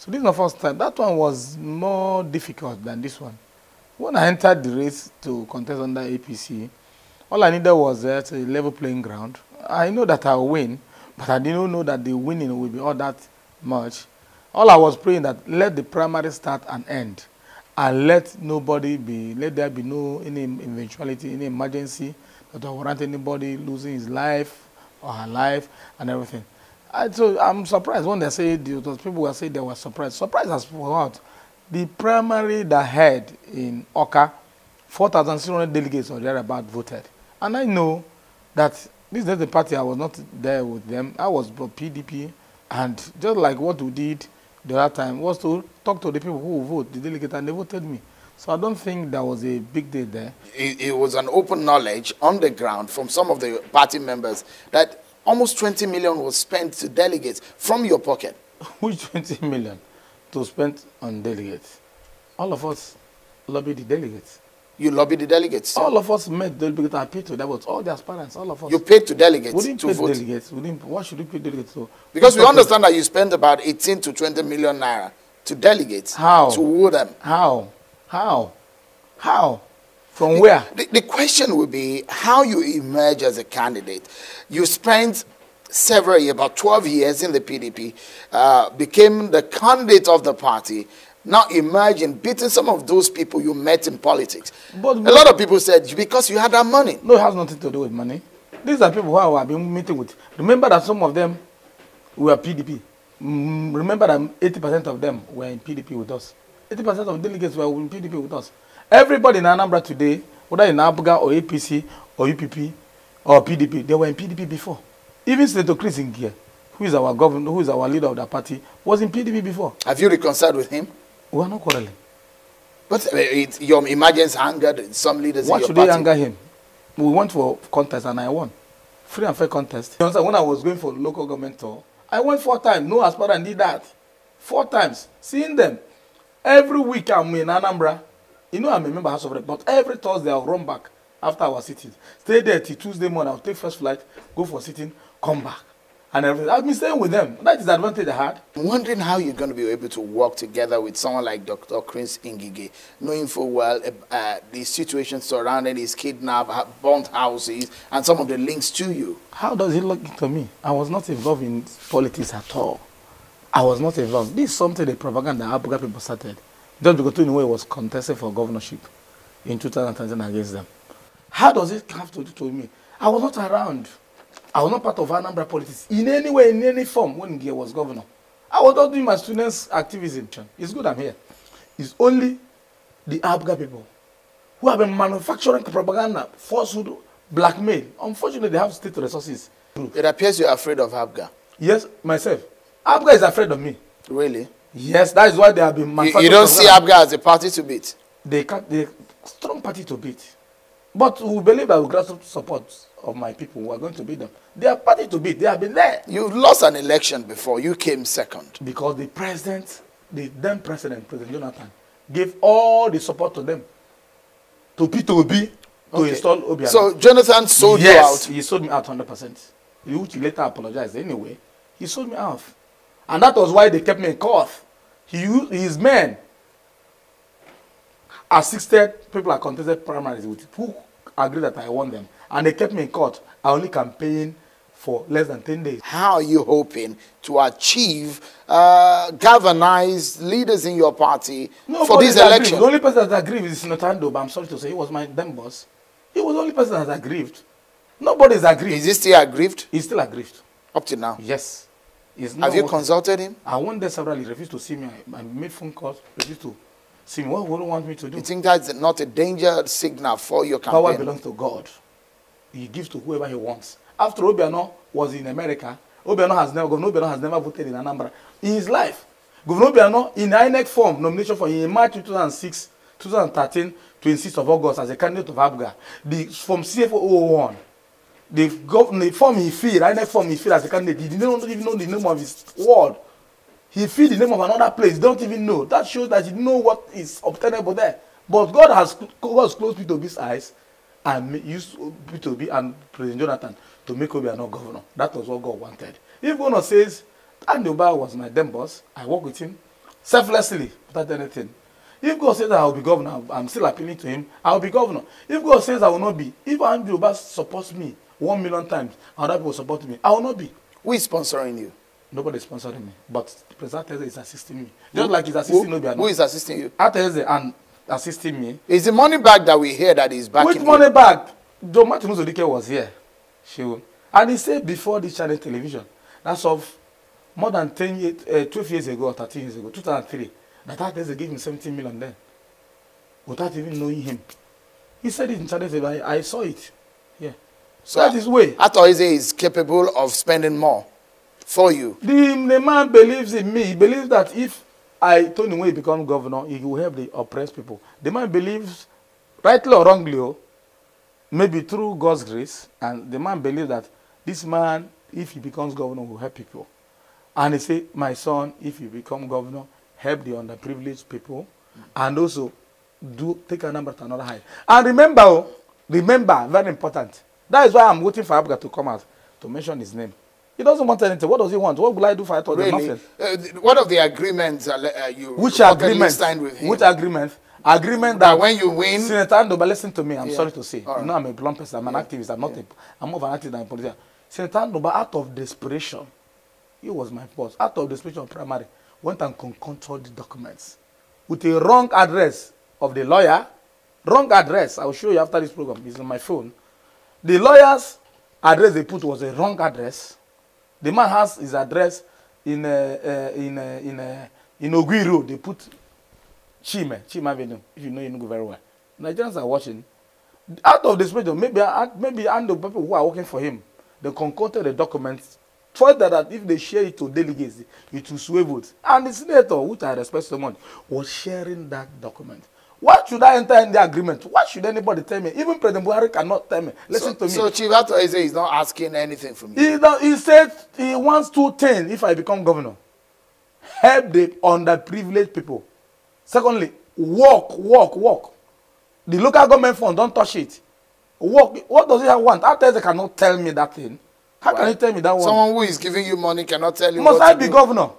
So this is my first time. That one was more difficult than this one. When I entered the race to contest under APC, all I needed was a level playing ground. I know that I'll win, but I didn't know that the winning will be all that much. All I was praying that let the primary start and end, and let there be no any eventuality, any emergency that will warrant anybody losing his life or her life and everything. So I'm surprised when they say, those people will say they were surprised. Surprised as for what? The primary that had in Oka, 4,600 delegates or thereabout voted. And I know that this is the party, I was not there with them. I was PDP, and just like what we did the other time was to talk to the people who vote, the delegate, and they voted me. So I don't think there was a big deal there. It was an open knowledge on the ground from some of the party members that almost 20 million was spent to delegates from your pocket. Which 20 million to spend on delegates? All of us lobbied the delegates. You lobbied the delegates? All of us met delegates and paid to them, all the aspirants, all of us. You paid to delegates we didn't to pay vote? Delegates. Why should we pay delegates to? Because we understand that you spent about 18 to 20 million naira to delegates. How? To woo them. How? How? From where? The question would be how you emerge as a candidate. You spent several years, about 12 years in the PDP, became the candidate of the party, now imagine beating some of those people you met in politics. But a lot of people said because you had that money. No, it has nothing to do with money. These are people who I have been meeting with. Remember that some of them were PDP. Remember that 80% of them were in PDP with us. 80% of delegates were in PDP with us. Everybody in Anambra today, whether in Abuga or APC or UPP or PDP, they were in PDP before. Even Senator Chris Nwoye, who is our governor, who is our leader of the party, was in PDP before. Have you reconciled with him? We are not quarreling. But your emergence angered some leaders in your party. Why should they anger him? We went for contest and I won. Free and fair contest. You know, when I was going for local government tour, I went 4 times. No aspirant did that. 4 times. Seeing them. Every week I'm in Anambra. You know I'm a member of House of Rep, but every Thursday I'll run back after our sitting. Stay there till Tuesday morning. I'll take first flight, go for sitting, come back. And everything. I've been staying with them. That is the advantage I had. I'm wondering how you're going to be able to work together with someone like Dr. Chris Ngige, knowing full well the situation surrounding his kidnap, burnt houses, and some of the links to you. How does it look to me? I was not involved in politics at all. I was not involved. This is something the propaganda Abuga people started. Just because Nwoye was contesting for governorship in 2010 against them. How does it have to do to me? I was not around. I was not part of Anambra politics in any way, in any form when Nwoye was governor. I was not doing my students' activism. It's good I'm here. It's only the Abuga people who have been manufacturing propaganda, falsehood, blackmail. Unfortunately, they have state resources. It appears you're afraid of Abuga. Yes, myself. Abuga is afraid of me. Really? Yes, that is why they have been manufacturing. You don't see Abuga as a party to beat? They're a strong party to beat. But we believe that with grassroots support of my people, we are going to beat them. They are party to beat. They have been there. You lost an election before. You came second. Because the president, the then president, President Jonathan, gave all the support to them. To P2B, to install Obiano. So Jonathan sold you out? Yes, he sold me out 100%. Which he later apologized anyway. He sold me out. And that was why they kept me in court. His men assisted people that contested primaries with who agreed that I won them. And they kept me in court. I only campaigned for less than 10 days. How are you hoping to achieve galvanized leaders in your party for this election? The only person that aggrieved is Notando, but I'm sorry to say he was my then boss. He was the only person that aggrieved. Nobody is aggrieved. Is he still aggrieved? He's still aggrieved. Up to now? Yes. Have you consulted him? I went there several. He refused to see me. I made phone calls. Refused to see me. What would he want me to do? You think that's not a danger signal for your campaign? Power belongs to God. He gives to whoever he wants. After Obiano was in America, Governor Obiano has never voted in Anambra in his life. Governor Obiano, in INEC form, nomination for in March 2006, 2013, 26th of August as a candidate of Abuga, from CFO 01, the form he filled, INEC form he filled as a candidate, he didn't even know the name of his ward. He filled the name of another place, don't even know. That shows that he didn't know what is obtainable there. But God has closed P2B's eyes and used P2B and President Jonathan to make Obiano governor. That was what God wanted. If governor says, Andoba was my then boss, I work with him, selflessly, without anything. If God says that I will be governor, I'm still appealing to him, I will be governor. If God says I will not be, if Andrew Obas supports me 1 million times, other people support me, I will not be. Who is sponsoring you? Nobody is sponsoring me, but President Ateze is assisting me. Just like he's assisting Obiano. Who is assisting you? Ateze and assisting me. Is the money back that we hear that is back? Which money back? John Martin Uzodike was here. And he said before this channel television, that's of more than 12 years ago or 13 years ago, 2003, that Ateze gave him 17 million then, without even knowing him. He said it in channel television. I saw it. Yeah. So that is way. Ateze is capable of spending more for you. The man believes in me. He believes that if Tony Nwoye become governor, he will help the oppressed people. The man believes, rightly or wrongly, maybe through God's grace, and the man believes that this man, if he becomes governor, will help people. And he said, my son, if you become governor, help the underprivileged people, and also take a number to another height. And remember, very important. That is why I'm waiting for Abga to come out to mention his name. He doesn't want anything. What does he want? What will I do for it? Really? What of the agreements Which agreement? signed with him? Which agreement? Agreement that when you win, Senator Andoba, listen to me. I'm sorry to say. Right. You know, I'm a blunt person. I'm an activist. I'm more of an activist than a politician. Senator Andoba, out of desperation, he was my boss. Out of desperation, primary, went and concocted the documents with a wrong address of the lawyer. Wrong address. I will show you after this program. It's on my phone. The lawyer's address they put was a wrong address. The man has his address in Ogui Road. They put Chima Avenue, if you know Enugu very well. Nigerians are watching. Out of this region, maybe and the people who are working for him, they concocted the documents, thought that if they share it to delegates, it will sway votes. And the senator, which I respect so much, was sharing that document. Why should I enter in the agreement? Why should anybody tell me? Even President Buhari cannot tell me. Listen to me. So Chief Ateze is not asking anything from you? He said he wants 210 if I become governor. Help the underprivileged people. Secondly, work. The local government fund, don't touch it. Work. What does he want? Ateze cannot tell me that thing. How can he tell me that one? Someone who is giving you money cannot tell you Must what I to be do? governor?